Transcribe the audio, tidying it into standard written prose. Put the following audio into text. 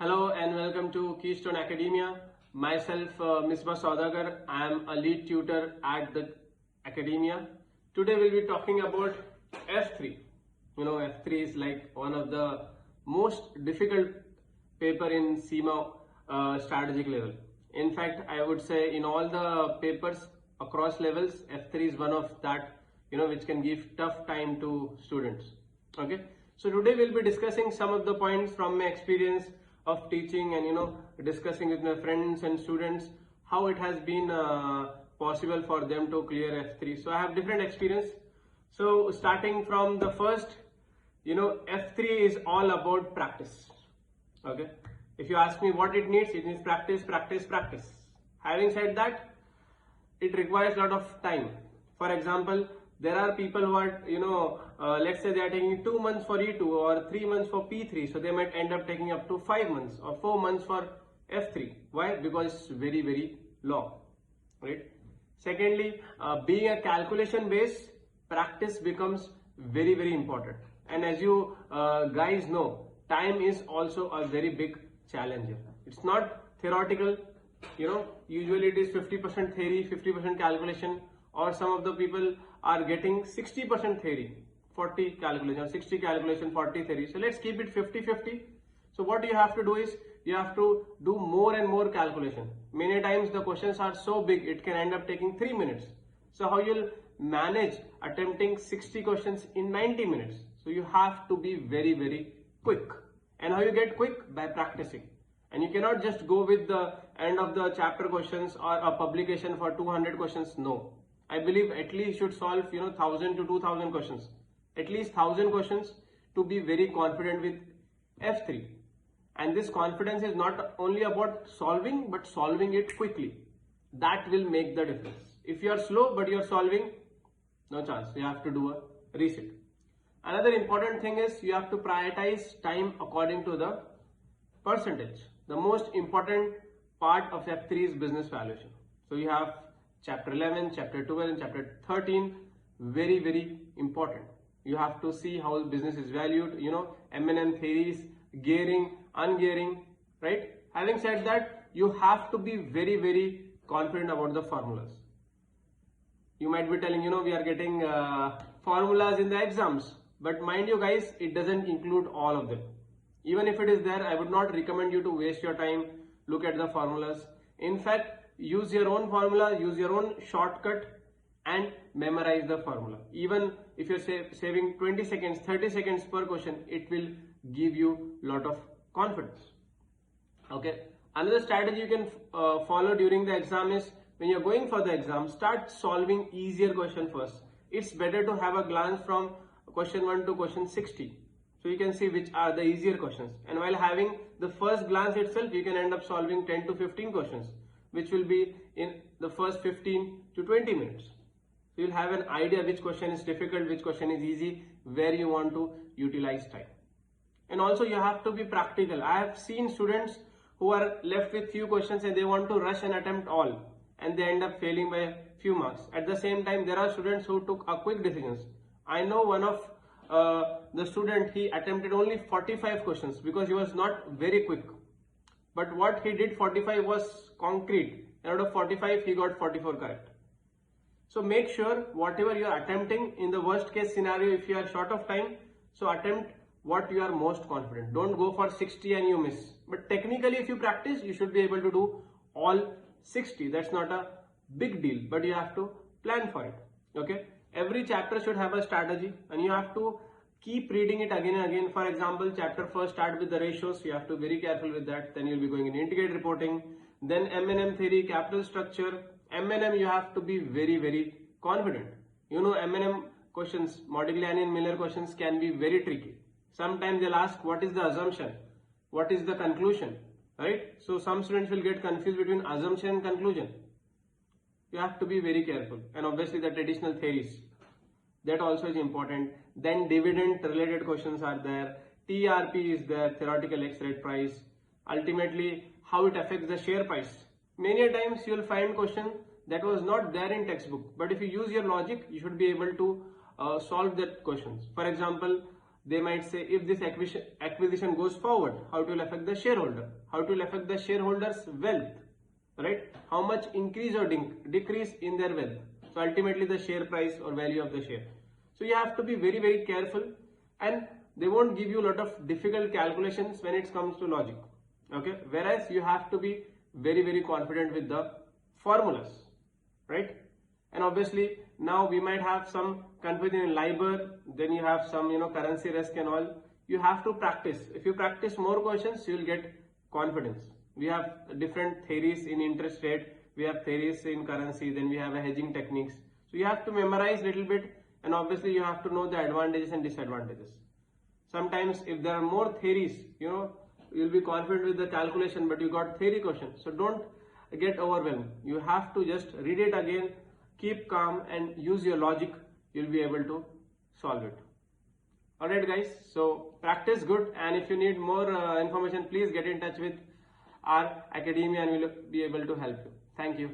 Hello and welcome to Keystone Academia. Myself, Misbah Saudagar. I am a lead tutor at the Academia. Today we'll be talking about F3. F3 is like one of the most difficult paper in CIMA strategic level. In fact, I would say in all the papers across levels, F3 is one of that, which can give tough time to students. Okay. So today we'll be discussing some of the points from my experience of teaching and discussing with my friends and students how it has been possible for them to clear F3. So I have different experience. So starting from the first, F3 is all about practice. Okay. If you ask me what it needs practice, practice, practice. Having said that, it requires a lot of time. For example, there are people who are, let's say they are taking 2 months for E2 or 3 months for P3. So they might end up taking up to 5 months or 4 months for F3. Why? Because it's very, very long, right? Secondly, being a calculation based, practice becomes very, very important. And as you guys know, time is also a very big challenge here. It's not theoretical, usually it is 50% theory, 50% calculation, or some of the people are getting 60% theory, 40 calculation, 60 calculation, 40 theory. So let's keep it 50-50. So what you have to do is you have to do more and more calculation. Many times the questions are so big, it can end up taking 3 minutes. So how you'll manage attempting 60 questions in 90 minutes? So you have to be very, very quick. And how you get quick? By practicing. And you cannot just go with the end of the chapter questions or a publication for 200 questions. No. I believe at least you should solve 1000 to 2000 questions. At least 1000 questions to be very confident with F3. And this confidence is not only about solving, but solving it quickly. That will make the difference. If you are slow but you are solving, no chance. You have to do a reset. Another important thing is you have to prioritize time according to the percentage. The most important part of F3 is business valuation. So you have chapter 11, chapter 12 and chapter 13, very, very important. You have to see how business is valued, M&M theories, gearing, ungearing, right? Having said that, you have to be very, very confident about the formulas. You might be telling, we are getting formulas in the exams, but mind you guys, it doesn't include all of them. Even if it is there, I would not recommend you to waste your time, look at the formulas. In fact, use your own formula, use your own shortcut and memorize the formula. Even if you're saving 20 seconds, 30 seconds per question, it will give you a lot of confidence. Okay. Another strategy you can follow during the exam is when you're going for the exam, start solving easier question first. It's better to have a glance from question 1 to question 60. So you can see which are the easier questions. And while having the first glance itself, you can end up solving 10 to 15 questions, which will be in the first 15 to 20 minutes. So you'll have an idea which question is difficult, which question is easy, where you want to utilize time. And also you have to be practical. I have seen students who are left with few questions and they want to rush and attempt all, and they end up failing by a few marks. At the same time, there are students who took a quick decisions. I know one of the student, he attempted only 45 questions because he was not very quick. But what he did 45 was concrete. And out of 45, he got 44 correct. So make sure whatever you are attempting, in the worst case scenario, if you are short of time, so attempt what you are most confident. Don't go for 60 and you miss. But technically, if you practice, you should be able to do all 60. That's not a big deal, but you have to plan for it. Okay. Every chapter should have a strategy and you have to keep reading it again and again. For example, chapter first start with the ratios. You have to be very careful with that. Then you'll be going in integrated reporting. Then M&M theory, capital structure. M&M you have to be very, very confident. M&M questions, Modigliani and Miller questions can be very tricky. Sometimes they'll ask what is the assumption? What is the conclusion? Right? So some students will get confused between assumption and conclusion. You have to be very careful. And obviously the traditional theories, that also is important. Then dividend related questions are there. TRP is there, theoretical X-rate price. Ultimately, how it affects the share price. Many times you will find question that was not there in textbook. But if you use your logic, you should be able to solve that questions. For example, They might say if this acquisition goes forward, how it will affect the shareholder, how it will affect the shareholder's wealth, right? How much increase or decrease in their wealth. So ultimately the share price or value of the share. So you have to be very, very careful, and they won't give you a lot of difficult calculations when it comes to logic. Okay, whereas you have to be very, very confident with the formulas, right? And obviously now we might have some confusion in LIBOR, then you have some currency risk and all. You have to practice. If you practice more questions, you will get confidence. We have different theories in interest rate, we have theories in currency, then we have a hedging techniques. So you have to memorize little bit, and obviously you have to know the advantages and disadvantages. Sometimes if there are more theories, you'll be confident with the calculation, but you got theory questions. So don't get overwhelmed. You have to just read it again, keep calm and use your logic. You'll be able to solve it. Alright guys, so practice good, and if you need more information, please get in touch with our academia and we'll be able to help you. Thank you.